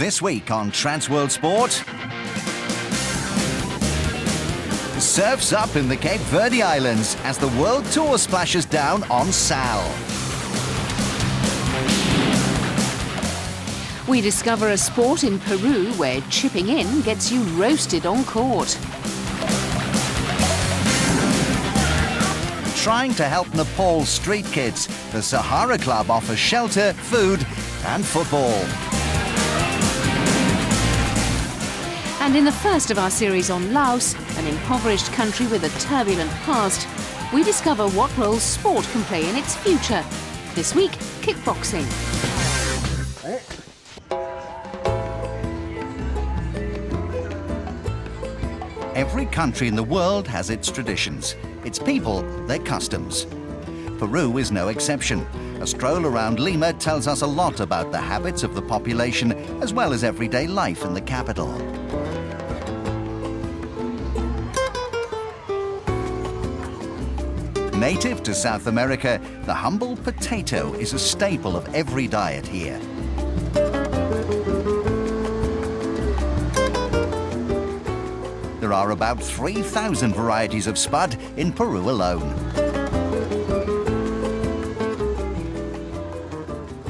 This week on Transworld Sport, surfs up in the Cape Verde Islands as the World Tour splashes down on Sal. We discover a sport in Peru where chipping in gets you roasted on court. Trying to help Nepal's street kids, the Sahara Club offers shelter, food and football. And in the first of our series on Laos, an impoverished country with a turbulent past, we discover what role sport can play in its future. This week, kickboxing. Every country in the world has its traditions, its people, their customs. Peru is no exception. A stroll around Lima tells us a lot about the habits of the population as well as everyday life in the capital. Native to South America, the humble potato is a staple of every diet here. There are about 3,000 varieties of spud in Peru alone.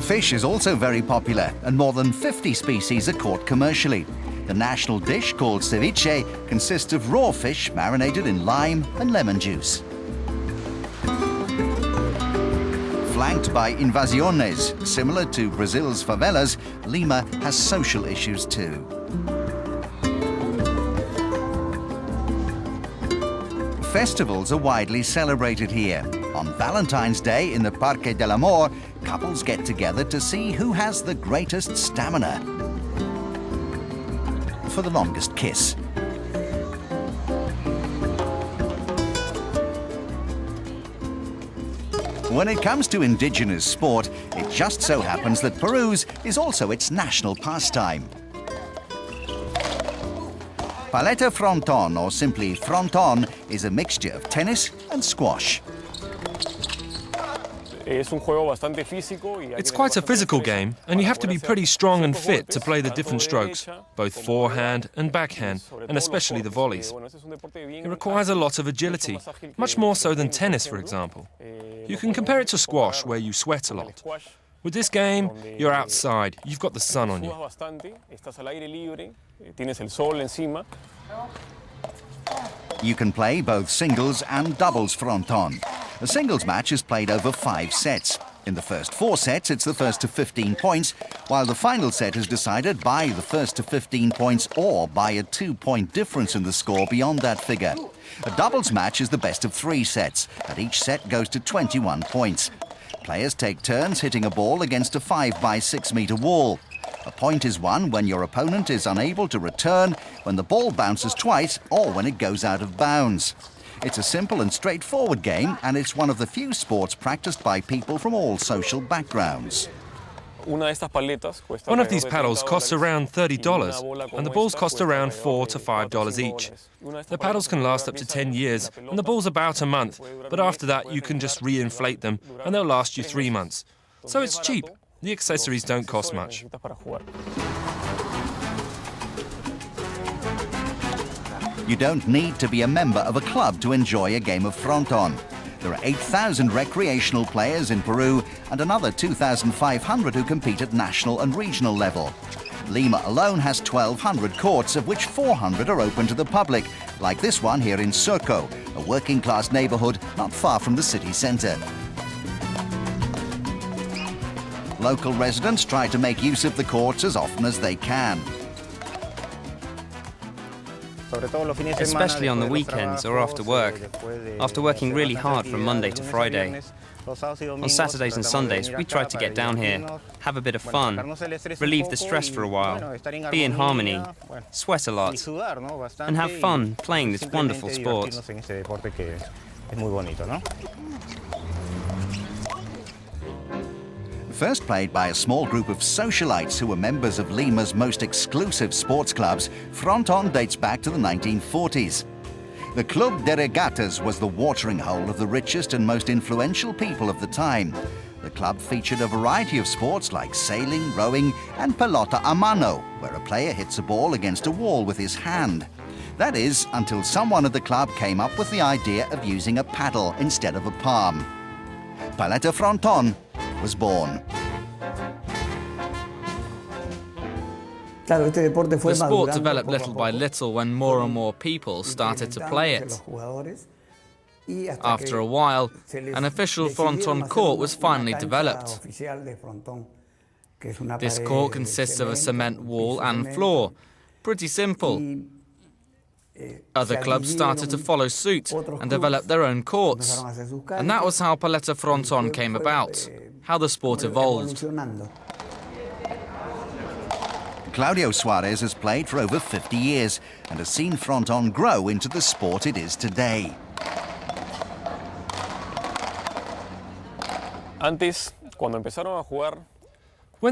Fish is also very popular, and more than 50 species are caught commercially. The national dish, called ceviche, consists of raw fish marinated in lime and lemon juice. Flanked by invasiones, similar to Brazil's favelas, Lima has social issues too. Festivals are widely celebrated here. On Valentine's Day in the Parque del Amor, couples get together to see who has the greatest stamina for the longest kiss. When it comes to indigenous sport, it just so happens that Peru's is also its national pastime. Paleta Fronton, or simply fronton, is a mixture of tennis and squash. It's quite a physical game, and you have to be pretty strong and fit to play the different strokes, both forehand and backhand, and especially the volleys. It requires a lot of agility, much more so than tennis, for example. You can compare it to squash, where you sweat a lot. With this game, you're outside, you've got the sun on you. You can play both singles and doubles fronton. A singles match is played over 5 sets. In the first 4 sets, it's the first to 15 points, while the final set is decided by the first to 15 points or by a 2-point difference in the score beyond that figure. A doubles match is the best of 3 sets, and each set goes to 21 points. Players take turns hitting a ball against a 5 by 6 meter wall. A point is won when your opponent is unable to return, when the ball bounces twice, or when it goes out of bounds. It's a simple and straightforward game, and it's one of the few sports practiced by people from all social backgrounds. One of these paddles costs around $30, and the balls cost around $4 to $5 each. The paddles can last up to 10 years, and the ball's about a month, but after that you can just re-inflate them, and they'll last you 3 months. So it's cheap. The accessories don't cost much. You don't need to be a member of a club to enjoy a game of fronton. There are 8,000 recreational players in Peru and another 2,500 who compete at national and regional level. Lima alone has 1,200 courts, of which 400 are open to the public, like this one here in Surco, a working-class neighborhood not far from the city center. Local residents try to make use of the courts as often as they can. Especially on the weekends or after work, after working really hard from Monday to Friday. On Saturdays and Sundays, we try to get down here, have a bit of fun, relieve the stress for a while, be in harmony, sweat a lot, and have fun playing this wonderful sport. First played by a small group of socialites who were members of Lima's most exclusive sports clubs, fronton dates back to the 1940s. The Club de Regatas was the watering hole of the richest and most influential people of the time. The club featured a variety of sports like sailing, rowing, and pelota a mano, where a player hits a ball against a wall with his hand. That is, until someone at the club came up with the idea of using a paddle instead of a palm. Paleta Fronton was born. The sport developed little by little when more and more people started to play it. After a while, an official fronton court was finally developed. This court consists of a cement wall and floor. Pretty simple. Other clubs started to follow suit and develop their own courts. And that was how Paleta Fronton came about, how the sport evolved. Claudio Suarez has played for over 50 years and has seen fronton grow into the sport it is today. When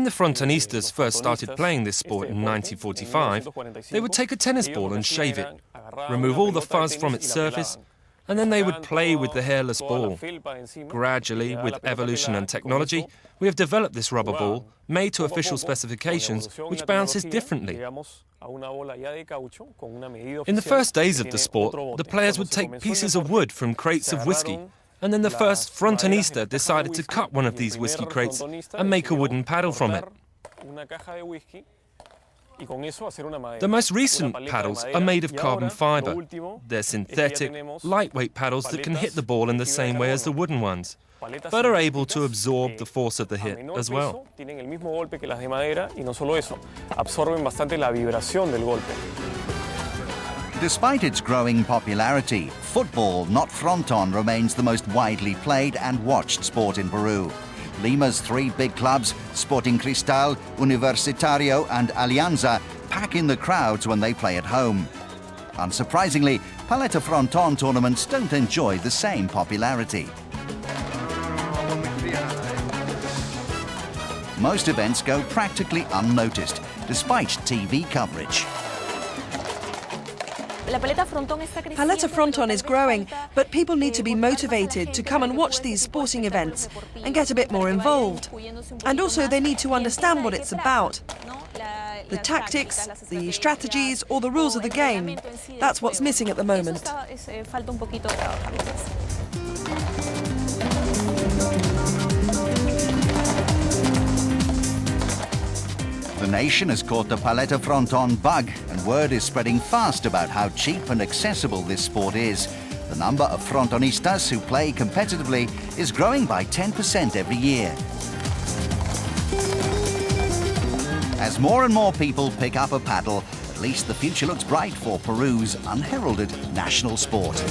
the Frontonistas first started playing this sport in 1945, they would take a tennis ball and shave it, remove all the fuzz from its surface, and then they would play with the hairless ball. Gradually, with evolution and technology, we have developed this rubber ball, made to official specifications, which bounces differently. In the first days of the sport, the players would take pieces of wood from crates of whiskey, and then the first Frontonista decided to cut one of these whiskey crates and make a wooden paddle from it. The most recent paddles are made of carbon fibre. They're synthetic, lightweight paddles that can hit the ball in the same way as the wooden ones, but are able to absorb the force of the hit as well. Despite its growing popularity, football, not fronton, remains the most widely played and watched sport in Peru. Lima's three big clubs, Sporting Cristal, Universitario and Alianza, pack in the crowds when they play at home. Unsurprisingly, Paleta Fronton tournaments don't enjoy the same popularity. Most events go practically unnoticed, despite TV coverage. Paleta Fronton is growing, but people need to be motivated to come and watch these sporting events and get a bit more involved. And also they need to understand what it's about. The tactics, the strategies, or the rules of the game. That's what's missing at the moment. The nation has caught the Paleta Fronton bug, and word is spreading fast about how cheap and accessible this sport is. The number of frontonistas who play competitively is growing by 10% every year. As more and more people pick up a paddle, at least the future looks bright for Peru's unheralded national sport.